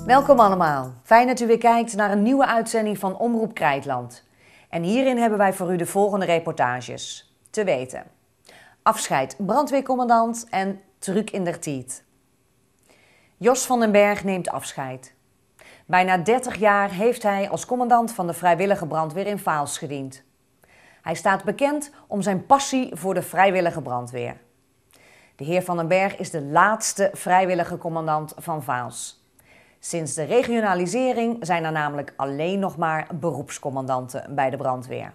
Welkom allemaal. Fijn dat u weer kijkt naar een nieuwe uitzending van Omroep Krijtland. En hierin hebben wij voor u de volgende reportages. Te weten: afscheid brandweercommandant en truc in der tiet. Jos van den Berg neemt afscheid. Bijna 30 jaar heeft hij als commandant van de vrijwillige brandweer in Vaals gediend. Hij staat bekend om zijn passie voor de vrijwillige brandweer. De heer Van den Berg is de laatste vrijwillige commandant van Vaals. Sinds de regionalisering zijn er namelijk alleen nog maar beroepscommandanten bij de brandweer.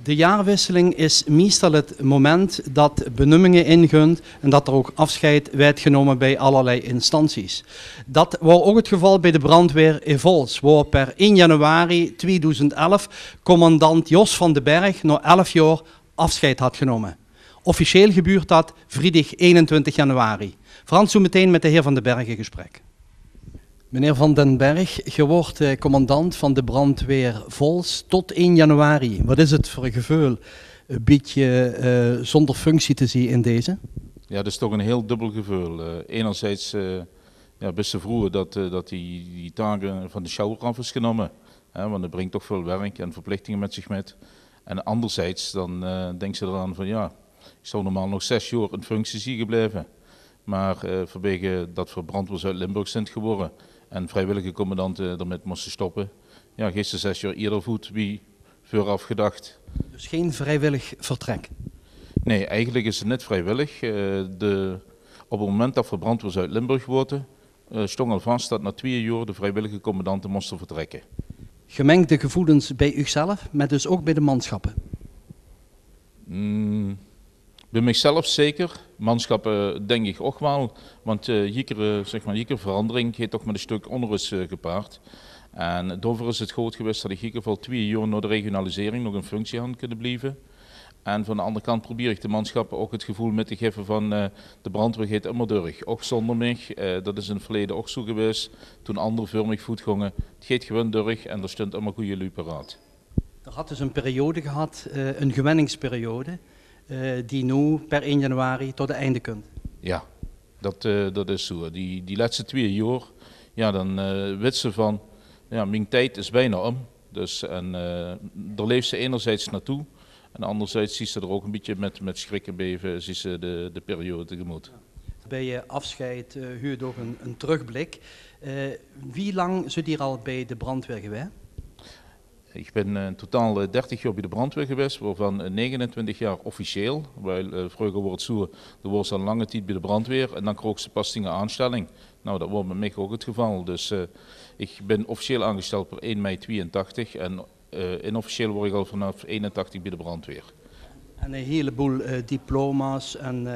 De jaarwisseling is meestal het moment dat benoemingen ingunt en dat er ook afscheid werd genomen bij allerlei instanties. Dat was ook het geval bij de brandweer in Vols, waar per 1 januari 2011 commandant Jos van den Berg na 11 jaar afscheid had genomen. Officieel gebeurt dat vrijdag 21 januari. Frans, zo meteen met de heer Van den Berg in gesprek. Meneer Van den Berg, je wordt commandant van de brandweer Vols tot 1 januari. Wat is het voor een gevoel, een beetje zonder functie te zien in deze? Ja, dat is toch een heel dubbel gevoel. Enerzijds best te vroeg dat die taken van de sjouwer af is genomen. Want dat brengt toch veel werk en verplichtingen met zich met. En anderzijds dan denkt ze eraan van ja, ik zou normaal nog 6 jaar in functie zijn gebleven. Maar vanwege dat voor brandweer Zuid-Limburg zijn geworden en vrijwillige commandanten ermee moesten stoppen, ja, geeft ze 6 jaar eerder voet wie vooraf gedacht. Dus geen vrijwillig vertrek? Nee, eigenlijk is het net vrijwillig. Op het moment dat voor brandweer Zuid-Limburg worden, stond al vast dat na 2 jaar de vrijwillige commandanten moesten vertrekken. Gemengde gevoelens bij uzelf, maar dus ook bij de manschappen? Bij mijzelf zeker, manschappen denk ik ook wel, want iedere verandering heeft toch met een stuk onrust gepaard. En daarvoor is het goed geweest dat ik in ieder geval 2 jaar na de regionalisering nog in functie had kunnen blijven. En van de andere kant probeer ik de manschappen ook het gevoel mee te geven van de brandweer gaat immer door. Ook zonder mij, dat is in het verleden ook zo geweest, toen anderen voor mij voet gingen. Het gaat gewoon door en er stond immer goede lui paraat. Er had dus een periode gehad, een gewenningsperiode, die nu per 1 januari tot het einde kunt. Ja, dat is zo. Die laatste 2 jaar, ja, dan weet ze van, ja, mijn tijd is bijna om. Dus, en daar leeft ze enerzijds naartoe en anderzijds ziet ze er ook een beetje met schrik en beven ziet ze de periode tegemoet. Bij je afscheid huurt ook een terugblik. Wie lang zit hier al bij de brandweer geweest? Ik ben in totaal 30 jaar bij de brandweer geweest, waarvan 29 jaar officieel. Weil vroeger wordt het zo, er was al lange tijd bij de brandweer en dan kreeg ze pas een aanstelling. Nou, dat wordt met mij ook het geval. Dus ik ben officieel aangesteld per 1 mei 82 en inofficieel word ik al vanaf 81 bij de brandweer. En een heleboel diploma's en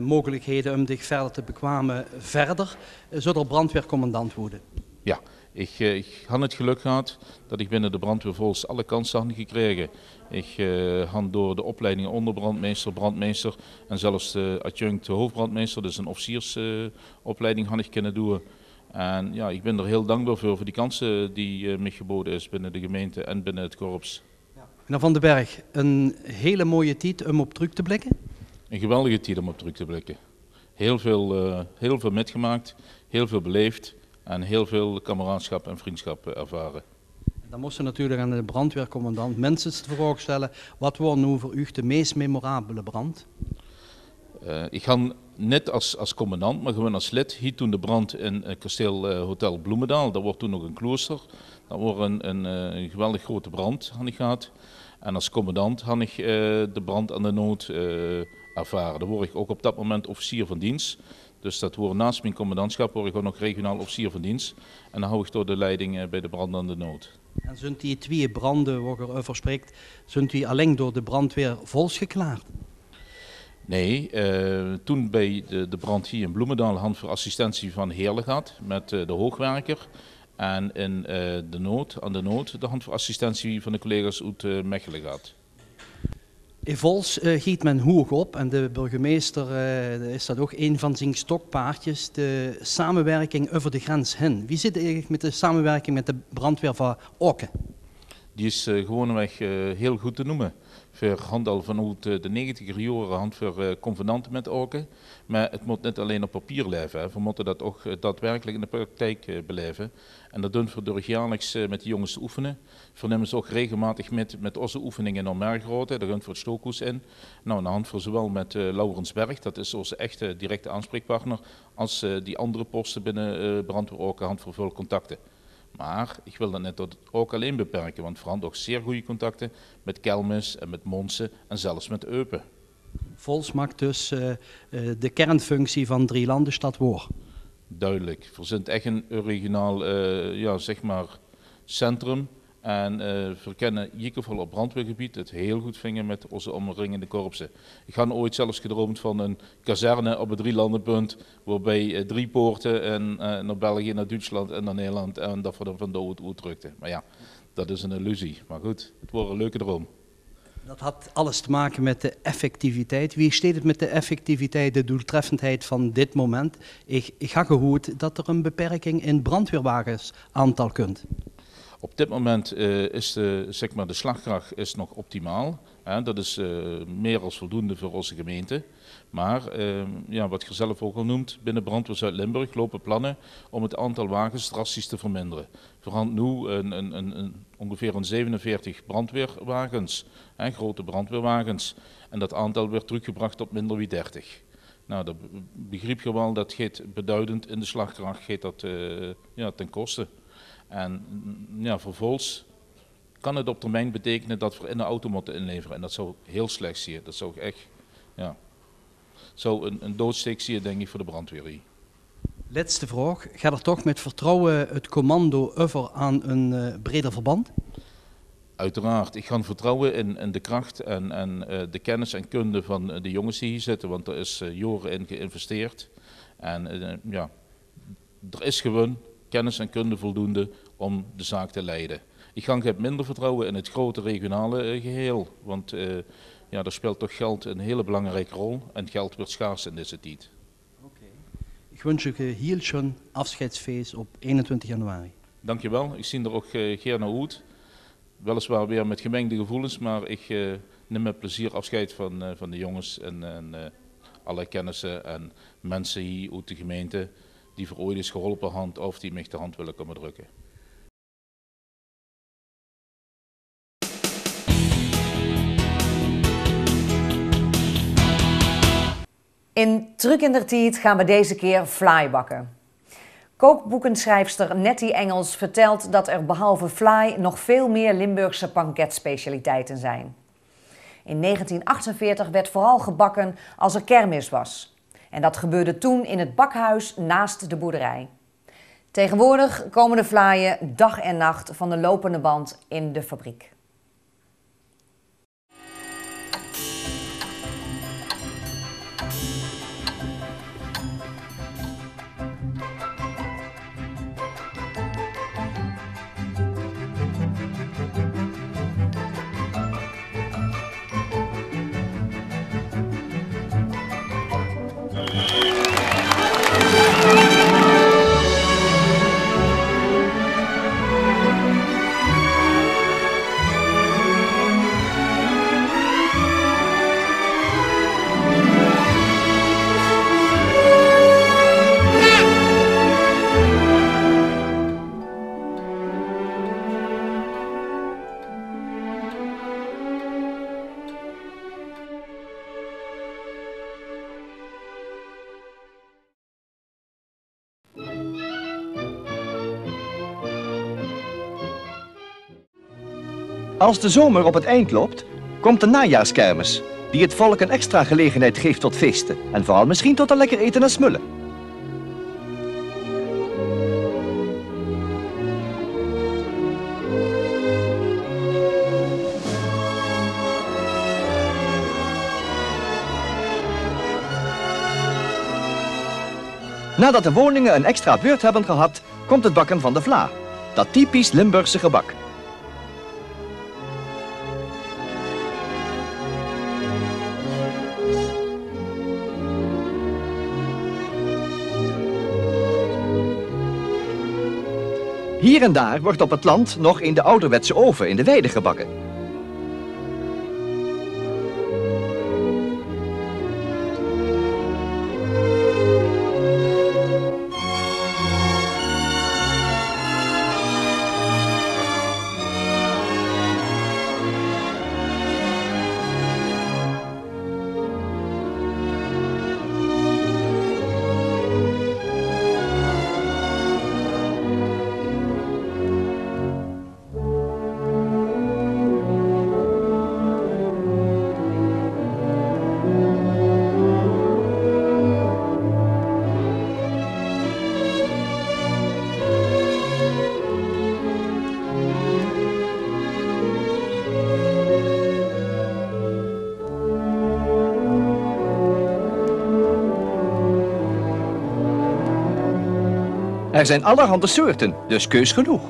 mogelijkheden om zich verder te bekwamen verder, zou er brandweercommandant worden? Ja. Ik had het geluk gehad dat ik binnen de brandweer Vols alle kansen had gekregen. Ik had door de opleidingen onderbrandmeester, brandmeester en zelfs de adjunct hoofdbrandmeester, dus een officiersopleiding had ik kunnen doen. En ja, ik ben er heel dankbaar voor die kansen die me geboden is binnen de gemeente en binnen het korps. Ja. Meneer Van den Berg, een hele mooie tijd om op terug te blikken? Een geweldige tijd om op terug te blikken. Heel veel metgemaakt, heel veel beleefd. En heel veel kameraadschap en vriendschap ervaren. Dan moest je natuurlijk aan de brandweercommandant mensen de vraag stellen, wat was nu voor u de meest memorabele brand? Ik ga net als commandant, maar gewoon als lid, hier toen de brand in kasteel Hotel Bloemendaal. Dat wordt toen nog een klooster. Dat was een geweldig grote brand had ik gehad. En als commandant had ik de brand aan de nood ervaren. Daar word ik ook op dat moment officier van dienst. Dus dat wordt naast mijn commandantschap word ik ook nog regionaal officier van dienst. En dan hou ik door de leiding bij de brand aan de nood. En zijn die 2 branden waar je over spreekt, zijn die alleen door de brandweer Vols geklaard? Nee, toen bij de brand hier in Bloemendaal hand voor assistentie van Heerlen gehad met de hoogwerker. En in aan de nood de hand voor assistentie van de collega's uit Mechelen gehad. In Vols giet men hoog op en de burgemeester is dat ook een van zijn stokpaardjes, de samenwerking over de grens heen. Wie zit eigenlijk met de samenwerking met de brandweer van Oken? Die is gewoonweg heel goed te noemen. Voor hand al vanuit de 90er jaren hand voor convenanten met Oken. Maar het moet niet alleen op papier blijven. Hè. We moeten dat ook daadwerkelijk in de praktijk beleven. En dat doen we door jaarlijks met de jongens te oefenen. We nemen ze ook regelmatig met onze oefeningen naar Mergrote. Daar gaan we het stookhoes in. Nou, aan de hand voor zowel met Laurensberg, dat is onze echte directe aanspreekpartner, als die andere posten binnen brandweer Oken hand voor veel contacten. Maar ik wil dat net ook alleen beperken, want vooral ook zeer goede contacten met Kelmis en met Monsen en zelfs met Eupen. Vols maakt dus de kernfunctie van Drielandenstad waar. Duidelijk. We zijn echt een regionaal zeg maar centrum. En we kennen Jikkeval op brandweergebied het heel goed vinden met onze omringende korpsen. Ik had ooit zelfs gedroomd van een kazerne op het Drielandenpunt, waarbij 3 poorten en naar België, naar Duitsland en naar Nederland en dat we dan van de uitdrukten. Maar ja, dat is een illusie. Maar goed, het wordt een leuke droom. Dat had alles te maken met de effectiviteit. Wie steekt het met de effectiviteit, de doeltreffendheid van dit moment? Ik ga gehoord dat er een beperking in brandweerwagens aantal kunt. Op dit moment is zeg maar de slagkracht is nog optimaal. Dat is meer dan voldoende voor onze gemeente. Maar wat je zelf ook al noemt, binnen Brandweer Zuid-Limburg lopen plannen om het aantal wagens drastisch te verminderen. We gaan nu ongeveer 47 brandweerwagens, grote brandweerwagens. En dat aantal werd teruggebracht op minder dan 30. Nou, dat begrip je wel, dat gaat beduidend in de slagkracht gaat dat, ten koste. En ja, vervolgens kan het op termijn betekenen dat we in de auto moeten inleveren. En dat zou heel slecht zien. Dat zou echt, een doodsteek zien, denk ik, voor de brandweer. Laatste vraag. Gaat er toch met vertrouwen het commando over aan een breder verband? Uiteraard. Ik ga vertrouwen in de kracht en de kennis en kunde van de jongens die hier zitten. Want er is jaren in geïnvesteerd. En er is gewoon kennis en kunde voldoende om de zaak te leiden. Ik heb minder vertrouwen in het grote regionale geheel, want daar speelt toch geld een hele belangrijke rol en geld wordt schaars in deze tijd. Okay. Ik wens je heel schön afscheidsfeest op 21 januari. Dankjewel, ik zie er ook geer naar uit. Weliswaar weer met gemengde gevoelens, maar ik neem met plezier afscheid van de jongens en alle kennissen en mensen hier uit de gemeente die voor ooit is geholpen hand of die mij de hand willen komen drukken. In Truc in der Tijd gaan we deze keer fly bakken. Kookboekenschrijfster Nettie Engels vertelt dat er behalve fly nog veel meer Limburgse banketspecialiteiten zijn. In 1948 werd vooral gebakken als er kermis was. En dat gebeurde toen in het bakhuis naast de boerderij. Tegenwoordig komen de flyen dag en nacht van de lopende band in de fabriek. Als de zomer op het eind loopt, komt de najaarskermis, die het volk een extra gelegenheid geeft tot feesten en vooral misschien tot een lekker eten en smullen. Nadat de woningen een extra beurt hebben gehad, komt het bakken van de vla. Dat typisch Limburgse gebak. Hier en daar wordt op het land nog in de ouderwetse oven in de weide gebakken. Er zijn allerhande soorten, dus keus genoeg.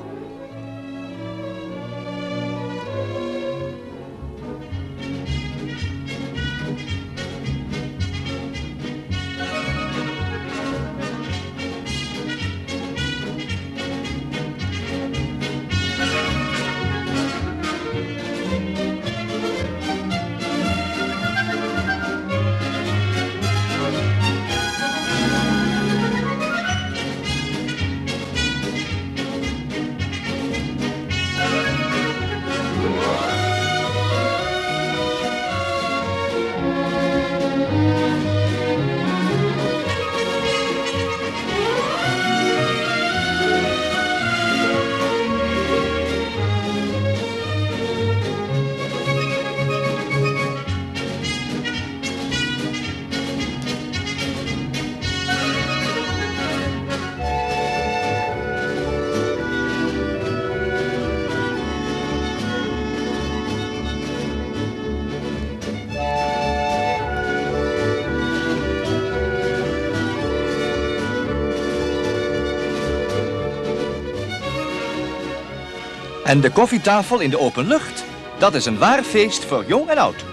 En de koffietafel in de open lucht, dat is een waar feest voor jong en oud.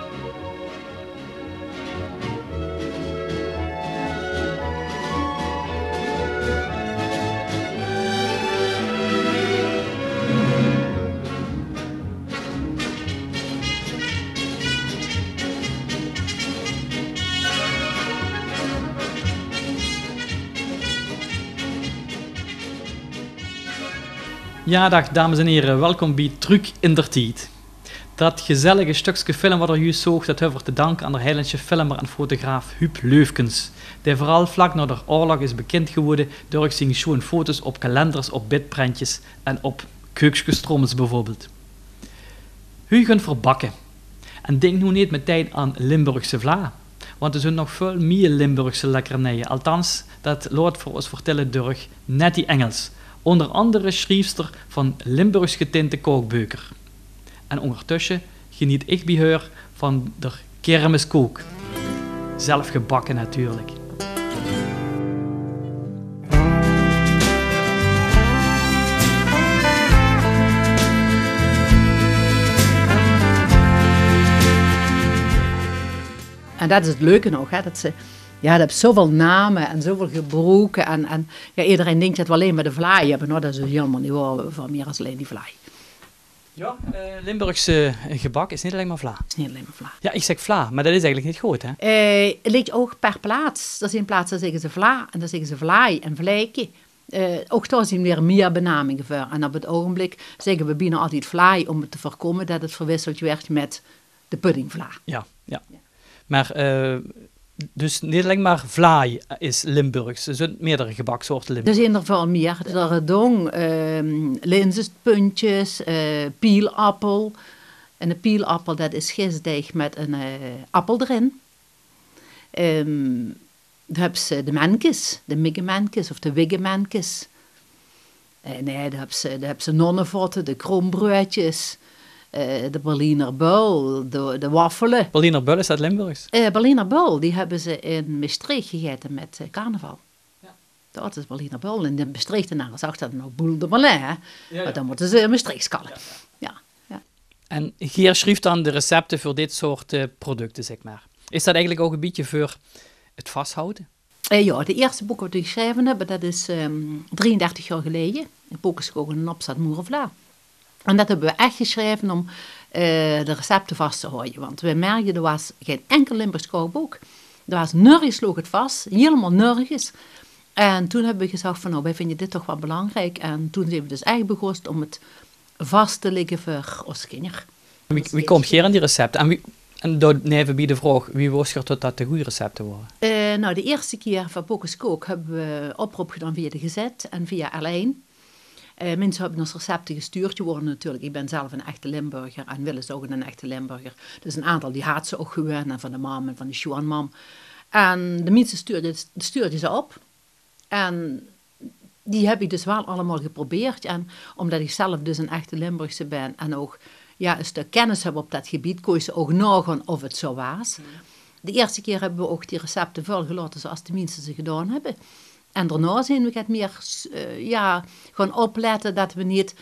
Ja, dag dames en heren, welkom bij Truc in der Tijd. Dat gezellige stukje film wat er juist zoog, dat hebben we te danken aan de Heilandse filmer en fotograaf Huub Leufkens, die vooral vlak na de oorlog is bekend geworden door zijn schoon foto's op kalenders, op bidprentjes en op keukenstrommels bijvoorbeeld. U kunt verbakken. En denk nu niet meteen aan Limburgse vla, want er zijn nog veel meer Limburgse lekkernijen, althans, dat laat voor ons vertellen door Nettie Engels. Onder andere schrijfster van Limburgs getinte kookbeuker. En ondertussen geniet ik bij haar van de kermiskook. Zelf gebakken natuurlijk. En dat is het leuke nog, hè, dat ze... Ja, dat heeft zoveel namen en zoveel gebruiken. En ja, iedereen denkt dat we alleen maar de vlaai hebben. Nou, dat is helemaal niet waar, van meer als alleen die vlaai. Ja, Limburgse gebak is niet alleen maar vla. Het is niet alleen maar vla. Ja, ik zeg vla, maar dat is eigenlijk niet goed, hè? Het ligt ook per plaats. Er zijn plaatsen zeggen ze vla en dan zeggen ze vlaai en vlijkje. Ook daar zijn weer meer benamingen voor. En op het ogenblik zeggen we bijna altijd vlaai om te voorkomen dat het verwisseld werd met de puddingvla. Ja. Maar... Dus niet alleen maar vlaai is Limburgs. Er zijn meerdere gebaksoorten Limburgs. Er zijn er veel meer. De redong, linzenpuntjes, pielappel. En de pielappel dat is gistdeeg met een appel erin. Dan hebben ze de menkes, de miggemenkes of de wiggemenkes. Nee, dan hebben ze nonnenvotten, de krombroodjes. De Berliner Bul, de waffelen. Berliner Bul, is dat Limburgs? Berliner Bul, die hebben ze in Maastricht gegeten met carnaval. Ja. Dat is Berliner Bol. En de Maastrichtenaren zag dat nog boel de Berlin, hè. Maar dan moeten ze in Maastricht kallen. Ja. En hier schreef dan de recepten voor dit soort producten, zeg maar. Is dat eigenlijk ook een beetje voor het vasthouden? Ja, de eerste boek wat ik geschreven heb, dat is 33 jaar geleden. Het boek is ook een opzet Moerenvla. En dat hebben we echt geschreven om de recepten vast te houden. Want we merkten, er was geen enkel Limburgs kookboek. Er was nergens sloeg het vast, helemaal nergens. En toen hebben we gezegd van, nou, wij vinden dit toch wel belangrijk. En toen zijn we dus echt begonnen om het vast te leggen voor ons kinderen. Wie komt hier aan die recepten? En door neven bij de vraag, wie was er tot dat de goede recepten waren? Nou, de eerste keer van Bokus Kook hebben we oproep gedaan via de Gezet en via L1. Mensen hebben ons recepten gestuurd. Je worden natuurlijk, ik ben zelf een echte Limburger en Wil is ook een echte Limburger. Dus een aantal die had ze ook gewoon, en van de mam en van de Sjoan-mam. En de mensen stuurden ze op. En die heb ik dus wel allemaal geprobeerd. En omdat ik zelf dus een echte Limburgse ben en ook een stuk kennis heb op dat gebied, kon je ze ook nagaan of het zo was. De eerste keer hebben we ook die recepten volgelaten zoals de mensen ze gedaan hebben. En daarna zijn we het meer gewoon opletten dat we niet...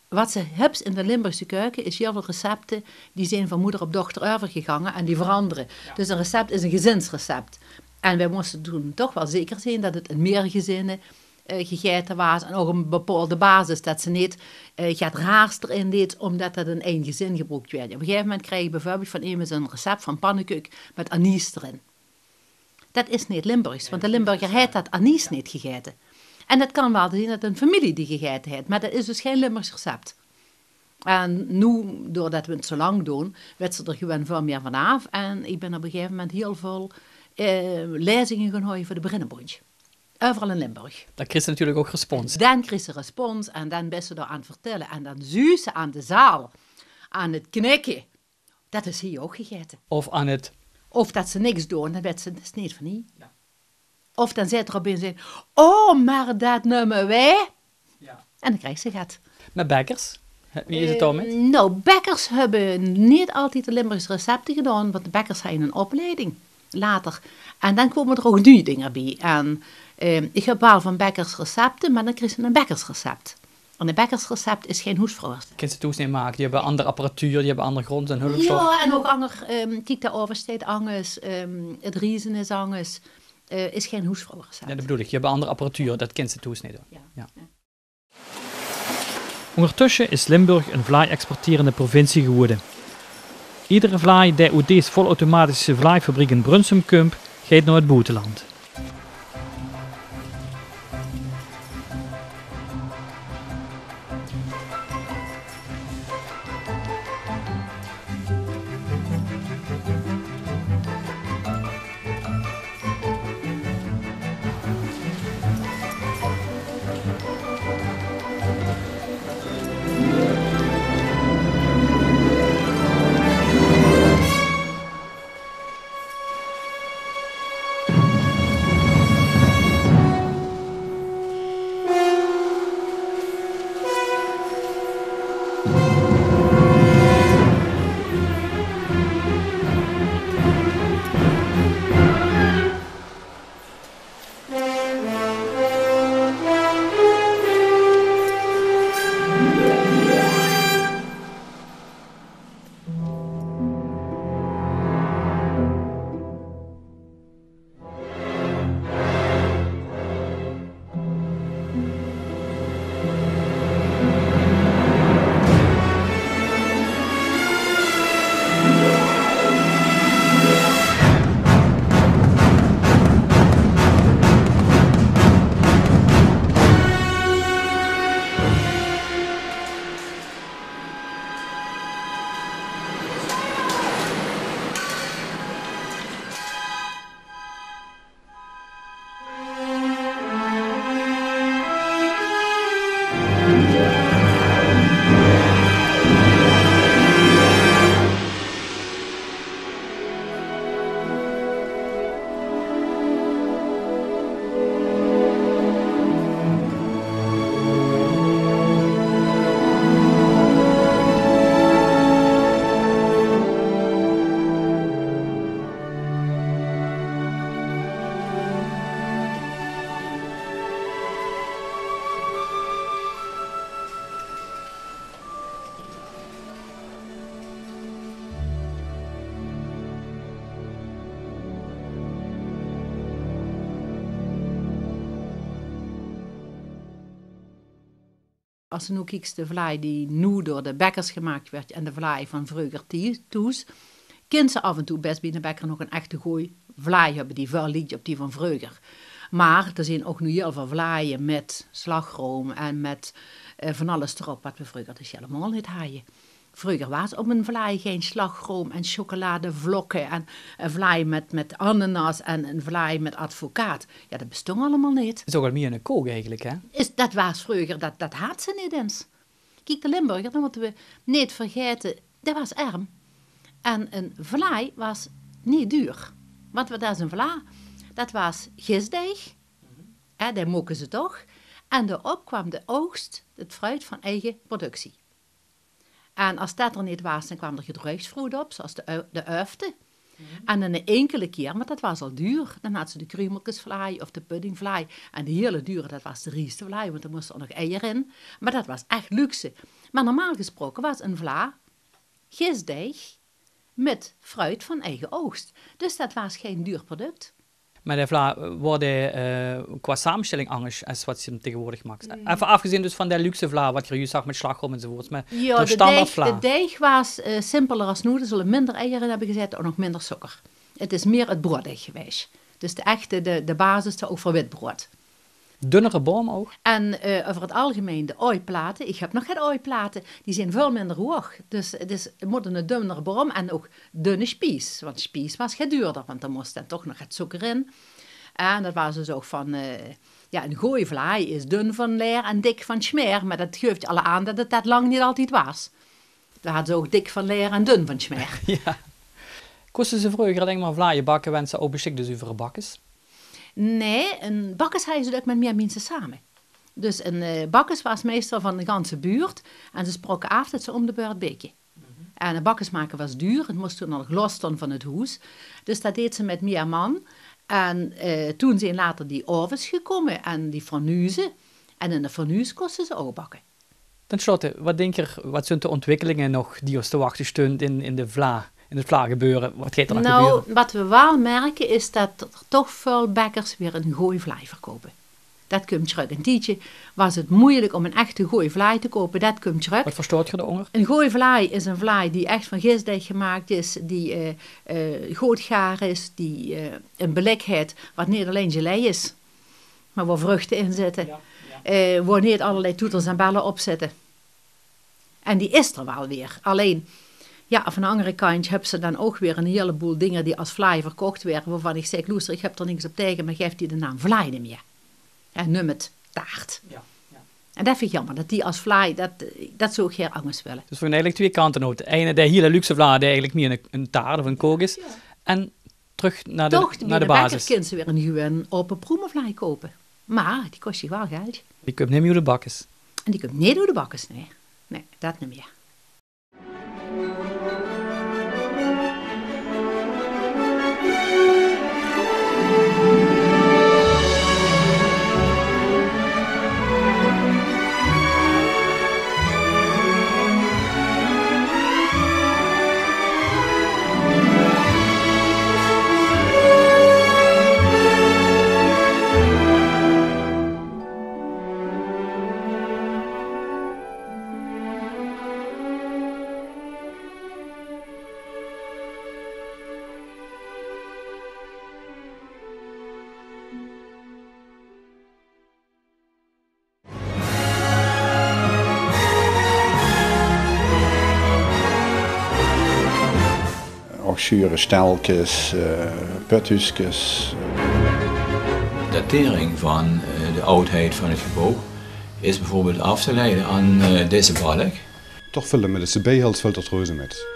wat ze hebben in de Limburgse keuken is heel veel recepten die zijn van moeder op dochter overgegaan en die veranderen. Ja. Dus een recept is een gezinsrecept. En wij moesten toen toch wel zeker zijn dat het in meer gezinnen gegeten was. En ook een bepaalde basis, dat ze niet het raars erin deed, omdat dat in één gezin gebruikt werd. Op een gegeven moment krijg je bijvoorbeeld van iemand een recept van pannenkoek met anijs erin. Dat is niet Limburgs, want de Limburger heeft dat anijs niet gegeten. En het kan wel zijn dat een familie die gegeten heeft, maar dat is dus geen Limburgs recept. En nu, doordat we het zo lang doen, werd ze er gewoon veel meer vanaf. En ik ben op een gegeven moment heel veel lezingen gaan houden voor de Brinnenbondje. Overal in Limburg. Dan kreeg ze natuurlijk ook respons. Dan kreeg ze respons en dan ben ze daar aan het vertellen. En dan zie ze aan de zaal, aan het knikken. Dat is hier ook gegeten. Of aan het... Of dat ze niks doen, dan werd ze, dat is niet van hier. Ja. Of dan zit er op in, oh, maar dat nemen wij. Ja. En dan krijg ze het. Met bakkers? Wie is het dan met? Nou, bakkers hebben niet altijd de Limburgse recepten gedaan, want de bakkers hebben een opleiding later. En dan komen er ook nieuwe dingen bij. En ik heb wel van bakkers recepten, maar dan krijg je een bakkersrecept. En een bakkersrecept is geen hoesvrouw. Kun je toesnee maken? Die hebben andere apparatuur, die hebben andere grond en hulpstof. Ja, en ook ander, kijk daar oversteed angus, het riezen is angus, is geen hoesvrouwrecept. Ja, dat bedoel ik. Je hebt andere apparatuur, dat kent ze toesnee. Ja. Ondertussen is Limburg een vlaai-exporterende provincie geworden. Iedere vlaai die uit deze volautomatische vlaaifabriek in Brunsum komt, gaat naar het buitenland. Als je nu kijkt, de vlaai die nu door de bakkers gemaakt werd en de vlaai van vroeger toes, kunnen ze af en toe best bij de bakker nog een echte goeie vlaai hebben die veel lijkt op die van vroeger. Maar er zijn ook nu heel veel vlaaien met slagroom en met van alles erop wat we vroeger dus helemaal niet hadden. Vroeger was op een vlaai geen slagroom en chocoladevlokken en een vlaai met ananas en een vlaai met advocaat. Ja, dat bestond allemaal niet. Het is ook al meer een kook eigenlijk, hè? Dat was vroeger, dat had ze niet eens. Kijk, de Limburger, dat moeten we niet vergeten, dat was arm. En een vlaai was niet duur. Want wat is een vlaai? Dat was gisdeeg, daar mokken ze toch. En daarop kwam de oogst, het fruit van eigen productie. En als dat er niet was, dan kwam er gedruigsfruit op, zoals de uifte. En dan een enkele keer, maar dat was al duur, dan had ze de kruimeltjesvlaai of de puddingvlaai. En de hele dure, dat was de riestevlaai, want er moesten er nog eieren in. Maar dat was echt luxe. Maar normaal gesproken was een vla gisdeeg met fruit van eigen oogst. Dus dat was geen duur product. Maar de vla worden qua samenstelling anders als wat ze hem tegenwoordig maakt. Even afgezien dus van de luxe vla, wat je hier zag met slagroom enzovoorts. Maar ja, de standaard vla. De deeg was simpeler als nu. Er zullen minder eieren hebben gezet en nog minder suiker. Het is meer het brooddeeg geweest. Dus de basis ook voor witbrood. Dunnere boom ook. En over het algemeen de ooiplaten. Ik heb nog geen ooiplaten. Die zijn veel minder hoog. Dus het moet een dunnere boom en ook dunne spies. Want spies was geen duurder, want er moest dan toch nog het suiker in. En dat was dus ook van... een gooivlaai is dun van leer en dik van smeer. Maar dat geeft alle aan dat het dat lang niet altijd was. We hadden ze ook dik van leer en dun van smeer. Ja. Kosten ze vroeger denk maar vlaaien bakken, wensen ook beschikte dus over bakkes? Nee, een bakkes hadden ze ook met meer mensen samen. Dus een bakkes was meestal van de ganse buurt. En ze spraken af dat ze om de beurt beken. En een bakkes maken was duur. Het moest toen nog los staan van het huis. Dus dat deed ze met meer man. En toen zijn later die ovens gekomen en die fornuizen. En in de fornuis kosten ze ook bakken. Ten slotte, wat denk je, wat zijn de ontwikkelingen nog die ons te wachten staan in de vla? In het vla gebeuren? Wat gaat er nog gebeuren? Wat we wel merken is dat er toch veel bakkers weer een goeie vlaai verkopen. Dat komt terug. Een tijdje was het moeilijk om een echte goeie vlaai te kopen. Dat komt terug. Wat verstoort je eronder? Een goeie vlaai is een vlaai die echt van gisdeeg gemaakt is, die goed gaar is, die een beleg heeft wat niet alleen gelei is, maar waar vruchten in zitten. Ja. Waar niet allerlei toeters en ballen op zitten. En die is er wel weer. Alleen... Ja, van de andere kant hebben ze dan ook weer een heleboel dingen die als vlaai verkocht werden, waarvan ik zeg, Loester, ik heb er niks op tegen, maar geeft die de naam vlaai niet meer. En noem het taart. Ja. En dat vind ik jammer, dat die als vlaai, dat zou ik heel anders willen. Dus we hebben eigenlijk twee kanten uit. De ene, de hele luxe vlaai, die eigenlijk meer een taart of een kook is. Ja. En terug naar de basis. Toch, kunnen ze weer een open proemenvlaai kopen. Maar die kost je wel geld. Die komt niet meer door de bakkes. En die komt niet door de bakkes, nee. Nee, dat niet meer. Schuren, stelkjes, puthuisjes. Datering van de oudheid van het gebouw is bijvoorbeeld af te leiden aan deze balk. Toch vullen met de CB-hals vult dat reuze met.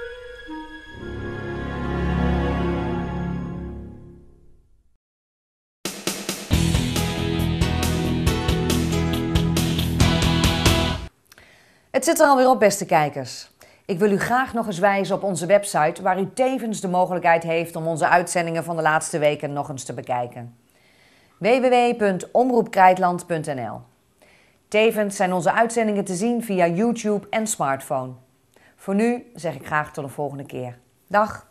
Het zit er alweer op, beste kijkers. Ik wil u graag nog eens wijzen op onze website, waar u tevens de mogelijkheid heeft om onze uitzendingen van de laatste weken nog eens te bekijken. www.omroepkrijtland.nl. Tevens zijn onze uitzendingen te zien via YouTube en smartphone. Voor nu zeg ik graag tot de volgende keer. Dag!